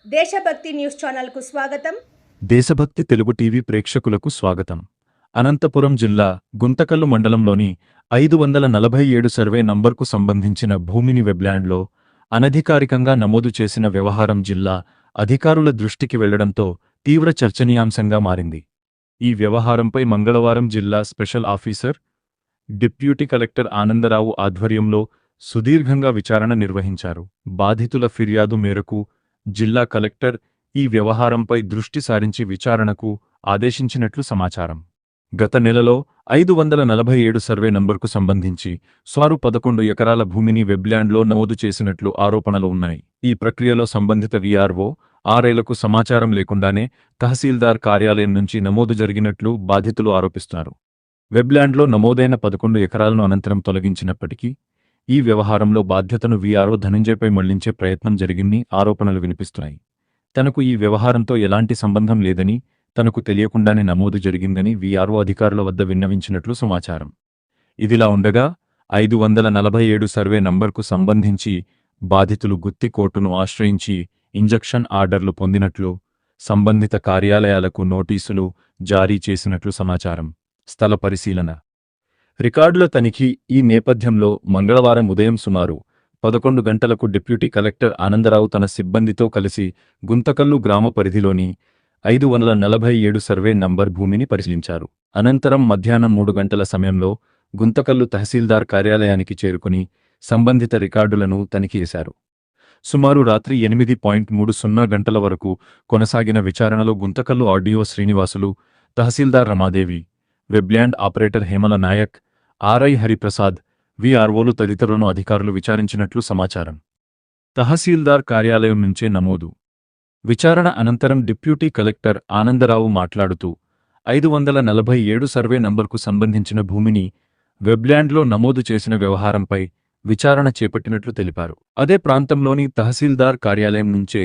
దేశభక్తి న్యూస్ ఛానల్కు స్వాగతం. దేశభక్తి తెలుగు టీవీ ప్రేక్షకులకు స్వాగతం. అనంతపురం జిల్లా గుంతకల్లు మండలంలోని 547 సర్వే నంబర్కు సంబంధించిన భూమిని వెబ్లాండ్లో అనధికారికంగా నమోదు చేసిన వ్యవహారం జిల్లా అధికారుల దృష్టికి వెళ్లడంతో తీవ్ర చర్చనీయాంశంగా మారింది. ఈ వ్యవహారంపై మంగళవారం జిల్లా special officer, deputy collector Anandarao ఆధ్వర్యంలో సుదీర్ఘంగా విచారణ నిర్వహించారు. బాధితుల ఫిర్యాదు మేరకు జిల్లా కలెక్టర్ ఈ వ్యవహారంపై దృష్టి సారించి విచారణకు ఆదేశించినట్లు సమాచారం. గత నెలలో 547 సర్వే నంబర్కు సంబంధించి సుమారు 11 ఎకరాల భూమిని వెబ్లాండ్లో నమోదు చేసినట్లు ఆరోపణలు ఉన్నాయి. ఈ ప్రక్రియలో సంబంధిత వీఆర్ఓ, ఆర్ఐలకు సమాచారం లేకుండానే తహసీల్దార్ కార్యాలయం నుంచి నమోదు జరిగినట్లు బాధితులు ఆరోపిస్తున్నారు. వెబ్లాండ్లో నమోదైన 11 ఎకరాలను అనంతరం తొలగించినప్పటికీ ఈ వ్యవహారంలో బాధ్యతను వీఆర్ఓ ధనంజయ్పై మళ్లించే ప్రయత్నం జరిగిందని ఆరోపణలు వినిపిస్తున్నాయి. తనకు ఈ వ్యవహారంతో ఎలాంటి సంబంధం లేదని, తనకు తెలియకుండానే నమోదు జరిగిందని వీఆర్ఓ అధికారుల వద్ద విన్నవించినట్లు సమాచారం. ఇదిలా ఉండగా 547 సర్వే నంబర్కు సంబంధించి బాధితులు గుత్తి కోర్టును ఆశ్రయించి ఇంజక్షన్ ఆర్డర్లు పొందినట్లు, సంబంధిత కార్యాలయాలకు నోటీసులు జారీ చేసినట్లు సమాచారం. స్థల పరిశీలన, రికార్డుల తనిఖీ. ఈ నేపథ్యంలో మంగళవారం ఉదయం సుమారు 11 గంటలకు డిప్యూటీ కలెక్టర్ ఆనందరావు తన సిబ్బందితో కలిసి గుంతకల్లు గ్రామ పరిధిలోని 547 సర్వే నంబర్ భూమిని పరిశీలించారు. అనంతరం మధ్యాహ్నం 3 గంటల సమయంలో గుంతకల్లు తహసీల్దార్ కార్యాలయానికి చేరుకుని సంబంధిత రికార్డులను తనిఖీ చేశారు. సుమారు రాత్రి 8:30 గంటల వరకు కొనసాగిన విచారణలో Guntakal RDO Srinivasulu, tahsildar Ramadevi, Webland operator Hemala Nayak, RI Hariprasad, వీఆర్ఓలు తదితరులను అధికారులు విచారించినట్లు సమాచారం. తహసీల్దార్ కార్యాలయం నుంచే నమోదు. విచారణ అనంతరం డిప్యూటీ కలెక్టర్ ఆనందరావు మాట్లాడుతూ 547 సర్వే నంబర్కు సంబంధించిన భూమిని వెబ్లాండ్లో నమోదు చేసిన వ్యవహారంపై విచారణ చేపట్టినట్లు తెలిపారు. అదే ప్రాంతంలోని తహసీల్దార్ కార్యాలయం నుంచే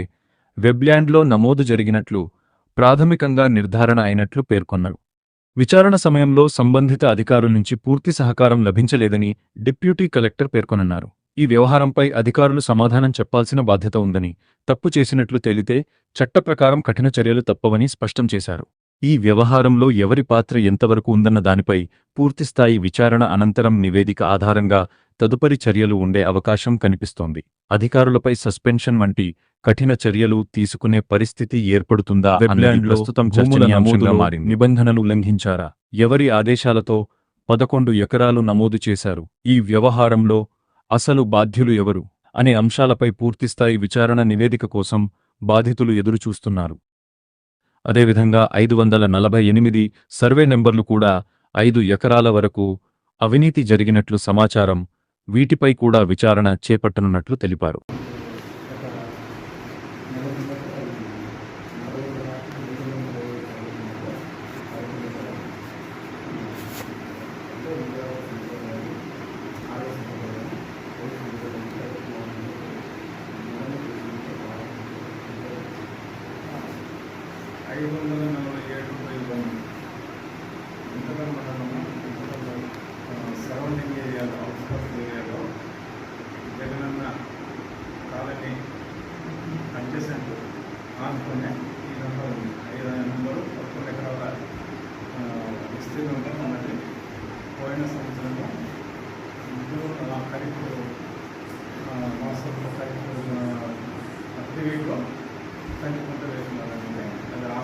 వెబ్లాండ్లో నమోదు జరిగినట్లు ప్రాథమికంగా నిర్ధారణ అయినట్లు పేర్కొన్నారు. విచారణ సమయంలో సంబంధిత అధికారుల నుంచి పూర్తి సహకారం లభించలేదని డిప్యూటీ కలెక్టర్ పేర్కొన్నారు. ఈ వ్యవహారంపై అధికారులు సమాధానం చెప్పాల్సిన బాధ్యత ఉందని, తప్పు చేసినట్లు తేలితే చట్ట ప్రకారం కఠిన చర్యలు తప్పవని స్పష్టం చేశారు. ఈ వ్యవహారంలో ఎవరి పాత్ర ఎంతవరకు ఉందన్న దానిపై పూర్తిస్థాయి విచారణ అనంతరం నివేదిక ఆధారంగా తదుపరి చర్యలు ఉండే అవకాశం కనిపిస్తోంది. అధికారులపై సస్పెన్షన్ వంటి కఠిన చర్యలు తీసుకునే పరిస్థితి ఏర్పడుతుందా అన్నది ప్రస్తుతం చర్చనీయాంశంగా మారింది. నిబంధనలు ఉల్లంఘించారా? ఎవరి ఆదేశాలతో 11 ఎకరాలు నమోదు చేశారు? ఈ వ్యవహారంలో అసలు బాధ్యులు ఎవరు అనే అంశాలపై పూర్తిస్థాయి విచారణ నివేదిక కోసం బాధితులు ఎదురుచూస్తున్నారు. అదేవిధంగా 548 సర్వే నెంబర్లు కూడా 5 ఎకరాల వరకు అవినీతి జరిగినట్లు సమాచారం. వీటిపై కూడా విచారణ చేపట్టనున్నట్లు తెలిపారు. సరౌండింగ్ ఏరియాలో, అవుట్స్కర్ట్స్ ఏరియాలో జగనన్న కాలనీ అడ్జసెంట్ ఆనుకునే ఈ నెంబర్ ఉంది. 5 నెంబరు 11 ఎకరాల విస్తీర్ణంలో మనది. పోయిన సంవత్సరంలో ఖరీఫ్ మాసంలో ఖరీఫ్ అక్టివేట్లో కనికుంట వేస్తున్నారంటే అది ఆ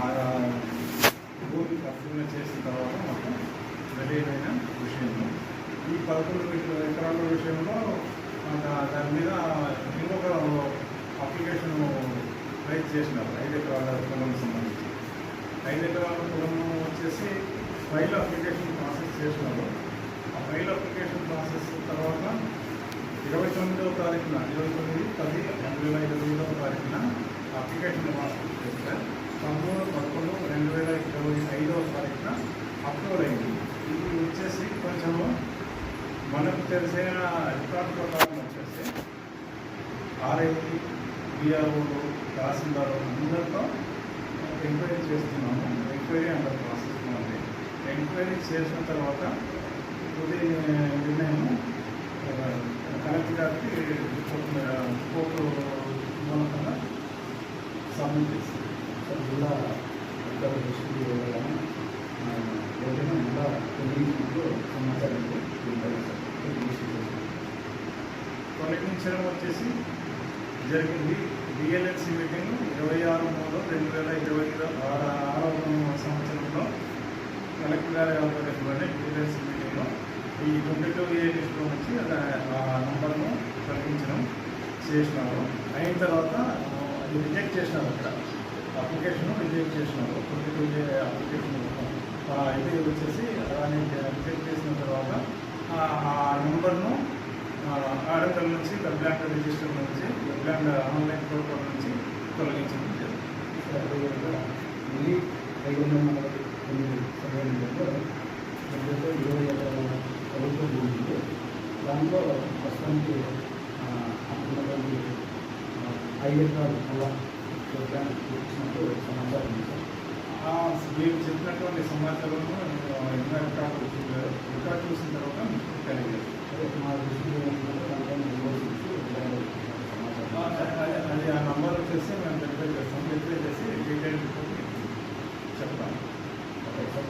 భూమి అప్రూవ్ చేసిన తర్వాత మొత్తం వెరైన విషయంలో ఈ 11 ఎకరాల విషయంలో దాని మీద ఇంకొక అప్లికేషన్ రైజ్ చేసినారు. 5 ఎకరాల పొలం సంబంధించి 5 ఎకరాల పొలం వచ్చేసి ఫైల్ అప్లికేషన్ ప్రాసెస్ చేసినారు. ఆ ఫైల్ అప్లికేషన్ ప్రాసెస్ తర్వాత 29వ తారీఖున 29/10/2025 అప్లికేషన్ ప్రాసెస్ చేస్తే 19/11/2025 తారీఖున అప్రూవల్ అయింది. ఇది వచ్చేసి కొంచెము మనకు తెలిసిన రికార్డు ప్రకారం వచ్చేసి ఆర్ఐ, వీఆర్ఓలు, తహసీల్దారు అందరితో ఎంక్వైరీ చేస్తున్నాము. ఎంక్వైరీ అండర్ ప్రాసెస్ ఉంది. ఎంక్వైరీ చేసిన తర్వాత తుది నిర్ణయం కలెక్టర్ గారికి కోర్టు మూలకంగా సబ్మిట్ చేస్తాం. సార్ జిల్లా అధికారుల దృష్టికి వెళ్ళగానే ఏదైనా జిల్లా తొలగించినట్లు సమాచారం తొలగించడం వచ్చేసి జరిగింది. డిఎల్ఎన్సీ మీటింగ్ 26/3/2026 సంవత్సరంలో కలెక్టర్ గారి ఆధ్వర్యంలోనే డిఎల్ఎన్సీ మీటింగ్లో ఈ 22A లిస్టులో నుంచి ఆ నంబర్ను తొలగించడం చేసినారు. అయిన తర్వాత అది రిజెక్ట్ చేసినారు. అక్కడ అప్లికేషన్ రిజెక్ట్ చేసినారు. 22A అప్లికేషన్ ఇది వచ్చేసి దాన్ని రిజెక్ట్ చేసిన తర్వాత ఆ నెంబర్ను ఆర్డర్ నుంచి వెబ్లాండ్ రిజిస్టర్ నుంచి వెబ్లాండ్ ఆన్లైన్ పోర్టల్ నుంచి తొలగించడం జరిగింది. మళ్ళీ 549 సర్వే నెంబర్లో 20 ఎకరాల ప్రభుత్వ భూమి ఉంది. దాంట్లో ప్రస్తుతానికి ఉన్నటువంటి 5 ఎకరాలు అలా ఇచ్చినట్టు సమాచారం ఉంది సార్. మీరు చెప్పినటువంటి సమాచారం ఇంకా రికార్డ్ చూసిన తర్వాత మీకు తెలియజేస్తాను. అదే మా దృష్టిలో దాంట్లో సమాచారం అది ఆ నంబర్ వచ్చేసి మేము వెరిఫై చేస్తాం. వెరిఫై చేసి డీటెయిల్ చెప్తాను. Okay sir.